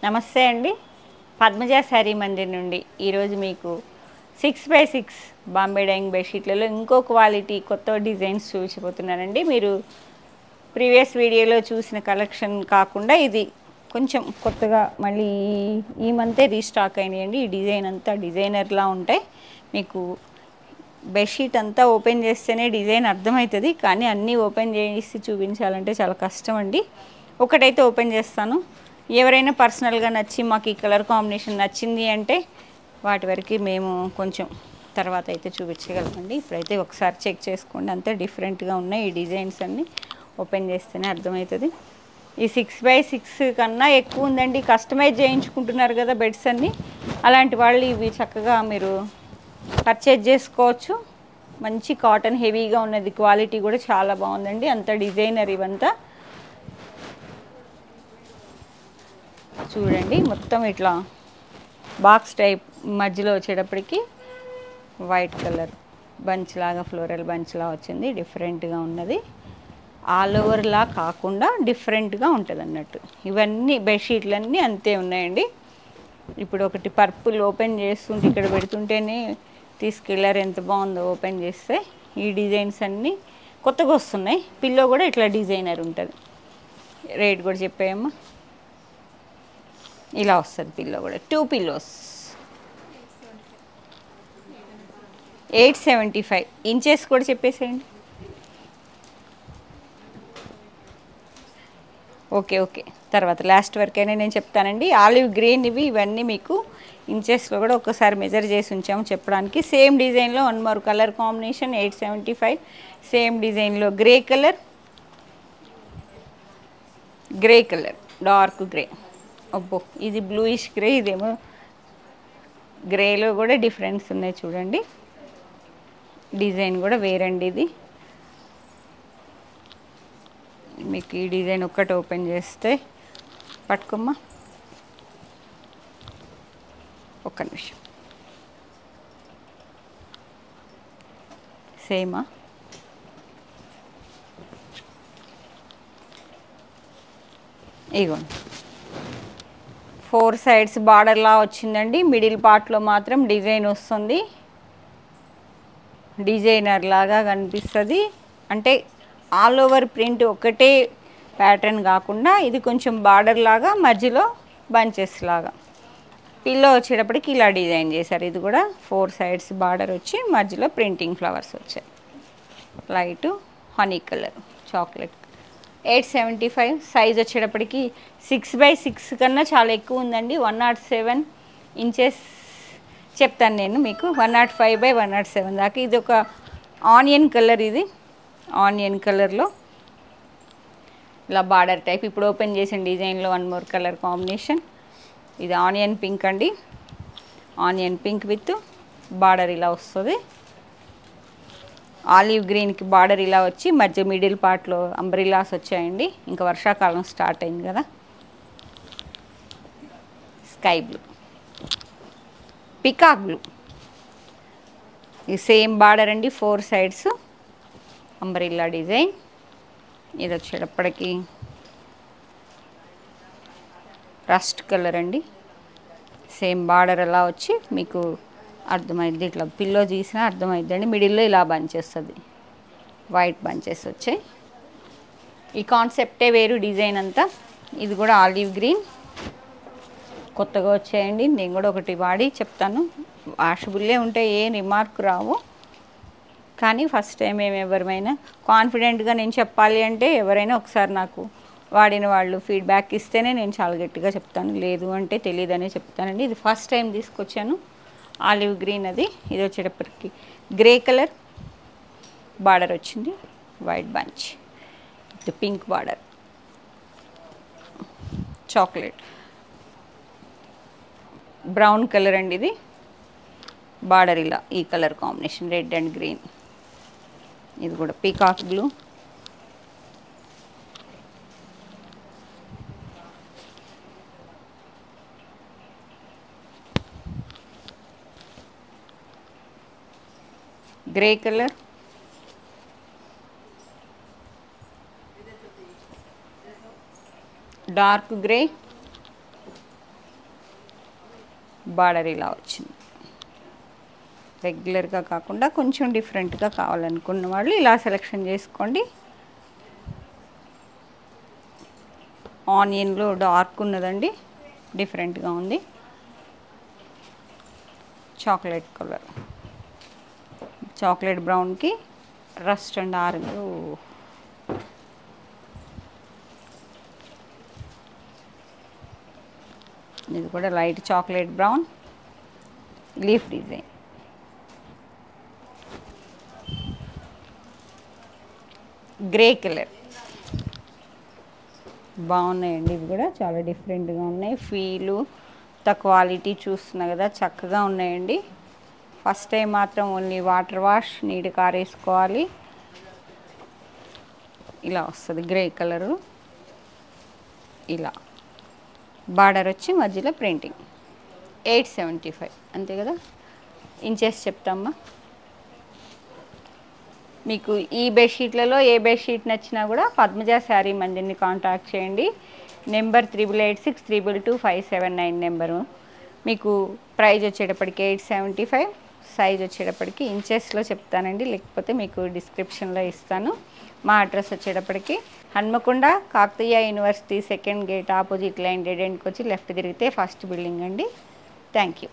నమస్తే అండి. పద్మజ శారీ మందిర్ నుండి ఈరోజు మీకు 6x6 బాంబే డైయింగ్ బెడ్షీట్లలో ఇంకో క్వాలిటీ కొత్త డిజైన్స్ చూపించబోతున్నానండి. మీరు ప్రీవియస్ వీడియోలో చూసిన కలెక్షన్ కాకుండా ఇది కొంచెం కొత్తగా మళ్ళీ ఈ మంతే రీస్టాక్ అయినాయండి. ఈ డిజైన్ అంతా డిజైనర్లా ఉంటాయి. మీకు బెడ్షీట్ అంతా ఓపెన్ చేస్తేనే డిజైన్ అర్థమవుతుంది, కానీ అన్నీ ఓపెన్ చేసి చూపించాలంటే చాలా కష్టం అండి. ఒకటైతే ఓపెన్ చేస్తాను. ఎవరైనా పర్సనల్గా నచ్చి మాకు ఈ కలర్ కాంబినేషన్ నచ్చింది అంటే వాటి వరకు మేము కొంచెం తర్వాత అయితే చూపించగలమండి. ఇప్పుడైతే ఒకసారి చెక్ చేసుకోండి. అంతే డిఫరెంట్గా ఉన్నాయి ఈ డిజైన్స్ అన్నీ. ఓపెన్ చేస్తేనే అర్థమవుతుంది. ఈ 6x6 కన్నా ఎక్కువ ఉందండి. కస్టమైజ్ చేయించుకుంటున్నారు కదా బెడ్స్ అన్నీ, అలాంటి వాళ్ళు ఇవి చక్కగా మీరు పర్చేజ్ చేసుకోవచ్చు. మంచి కాటన్ హెవీగా ఉన్నది, క్వాలిటీ కూడా చాలా బాగుందండి. అంత డిజైనర్ ఇవంతా చూడండి. మొత్తం ఇట్లా బాక్స్ టైప్ మధ్యలో వచ్చేటప్పటికి వైట్ కలర్ బంచ్ లాగా, ఫ్లోరల్ బంచ్ లా వచ్చింది. డిఫరెంట్గా ఉన్నది. ఆల్ ఓవర్లా కాకుండా డిఫరెంట్గా ఉంటుంది అన్నట్టు. ఇవన్నీ బెడ్షీట్లన్నీ అంతే ఉన్నాయండి. ఇప్పుడు ఒకటి పర్పుల్ ఓపెన్ చేస్తుంటే ఇక్కడ పెడుతుంటేనే తీసుకెళ్ళారు. ఎంత బాగుందో ఓపెన్ చేస్తే. ఈ డిజైన్స్ అన్నీ కొత్తగా వస్తున్నాయి. పిల్లో కూడా ఇట్లా డిజైనర్ ఉంటుంది. రేట్ కూడా చెప్పాయమ్మా. ఇలా వస్తుంది పిల్లో కూడా. 2 పిల్లోస్ 875 ఇంచెస్ కూడా చెప్పేసేయండి. ఓకే తర్వాత లాస్ట్ వరకైనా నేను చెప్తానండి. ఆలివ్ గ్రీన్ ఇవన్నీ మీకు ఇంచెస్లో కూడా ఒక్కసారి మెజర్ చేసి ఉంచాము చెప్పడానికి. సేమ్ డిజైన్లో 1 మోర్ కలర్ కాంబినేషన్ 875. సేమ్ డిజైన్లో గ్రే కలర్ డార్క్ గ్రే. అబ్బో, ఇది బ్లూయిష్ గ్రే, ఇదేమో గ్రేలో కూడా డిఫరెన్స్ ఉన్నాయి చూడండి. డిజైన్ కూడా వేరండి. ఇది మీకు ఈ డిజైన్ ఒక్కటి ఓపెన్ చేస్తే పట్టుకోమ్మా, ఒక్క నిమిషం. సేమా? ఇగోండి, 4 సైడ్స్ బార్డర్లా వచ్చిందండి. మిడిల్ పార్ట్లో మాత్రం డిజైన్ వస్తుంది. డిజైనర్ లాగా కనిపిస్తుంది. అంటే ఆల్ ఓవర్ ప్రింట్ ఒకటే ప్యాటర్న్ కాకుండా ఇది కొంచెం బార్డర్ లాగా, మధ్యలో బంచెస్ లాగా. పిల్లో వచ్చేటప్పటికి ఇలా డిజైన్ చేశారు. ఇది కూడా 4 సైడ్స్ బార్డర్ వచ్చి మధ్యలో ప్రింటింగ్ ఫ్లవర్స్ వచ్చాయి. Light honey colour, chocolate. 875. Size వచ్చేటప్పటికి 6x6 కన్నా చాలా ఎక్కువ ఉందండి. 107 ఇంచెస్ చెప్తాను నేను మీకు. 105/107 దాకా. ఇది ఒక ఆనియన్ కలర్. ఇది ఆనియన్ కలర్లో ఇలా బార్డర్ టైప్. ఇప్పుడు ఓపెన్ చేసిన డిజైన్లో 1 మోర్ కలర్ కాంబినేషన్. ఇది ఆనియన్ పింక్ అండి. ఆనియన్ పింక్ విత్ బార్డర్ ఇలా వస్తుంది. ఆలివ్ గ్రీన్కి బార్డర్ ఇలా వచ్చి మధ్య మిడిల్ పార్ట్లో అంబ్రిల్లాస్ వచ్చాయండి. ఇంకా వర్షాకాలం స్టార్ట్ అయింది కదా. Sky blue, peacock blue. ఈ సేమ్ బార్డర్ అండి, 4 సైడ్స్ అంబ్రిల్లా డిజైన్. ఇది వచ్చేటప్పటికి రస్ట్ కలర్ అండి. సేమ్ బార్డర్ అలా వచ్చి మీకు అర్థమైంది. ఇట్లా పిల్లో తీసినా అర్థమైంది అండి. మిడిల్లో ఇలా బంచ్ వస్తుంది, వైట్ బంచెస్ వచ్చాయి. ఈ కాన్సెప్టే వేరు, డిజైన్ అంతా. ఇది కూడా ఆలివ్ గ్రీన్ కొత్తగా వచ్చాయండి. నేను కూడా ఒకటి వాడి చెప్తాను. వాషబుల్లే ఉంటాయి, ఏ రిమార్క్ రావు. కానీ ఫస్ట్ టైం ఎవరైనా కాన్ఫిడెంట్గా నేను చెప్పాలి అంటే ఎవరైనా ఒకసారి నాకు వాడిన వాళ్ళు ఫీడ్బ్యాక్ ఇస్తేనే నేను చాలా గట్టిగా చెప్తాను. లేదు అంటే తెలియదనే చెప్తానండి. ఇది ఫస్ట్ టైం తీసుకొచ్చాను. ఆలివ్ గ్రీన్ అది. ఇది వచ్చేటప్పటికి గ్రే కలర్ బార్డర్ వచ్చింది, white bunch with pink border, chocolate brown colour అండి. ఇది బార్డర్ ఇలా ఈ colour combination red and green. ఇది కూడా peacock blue, grey colour, dark grey, border ఇలా వచ్చింది. రెగ్యులర్గా కాకుండా కొంచెం డిఫరెంట్గా కావాలనుకున్న వాళ్ళు ఇలా సెలెక్షన్ చేసుకోండి. ఆనియన్లో డార్క్ ఉన్నదండి, డిఫరెంట్గా ఉంది. చాక్లెట్ కలర్, చాక్లెట్ బ్రౌన్కి రస్ట్ అండ్ ఆరెంజ్. ఇది కూడా light chocolate brown, leaf design. Grey colour బాగున్నాయండి. ఇవి కూడా చాలా డిఫరెంట్గా ఉన్నాయి. ఫీలు క్వాలిటీ చూస్తున్నా కదా, చక్కగా ఉన్నాయండి. ఫస్ట్ టైం మాత్రం ఓన్లీ వాటర్ వాష్, నీట్గా ఆరేసుకోవాలి. ఇలా వస్తుంది గ్రే కలరు. ఇలా బార్డర్ వచ్చి మధ్యలో ప్రింటింగ్. 875 అంతే కదా. ఇంచెస్ చెప్తామ్మా. మీకు ఈ బెడ్షీట్లలో ఏ బెడ్షీట్ నచ్చినా కూడా పద్మజ శారీ మందిని కాంటాక్ట్ చేయండి. Number 8886222579 number. మీకు ప్రైజ్ వచ్చేటప్పటికి 875, సైజ్ వచ్చేటప్పటికి ఇంచెస్లో చెప్తానండి, లేకపోతే మీకు డిస్క్రిప్షన్లో ఇస్తాను. మా అడ్రస్ వచ్చేటప్పటికి Hanamkonda Kakatiya university second gate opposite line dead ఎండ్కి వచ్చి లెఫ్ట్ తిరిగితే ఫస్ట్ బిల్డింగ్ అండి. Thank you.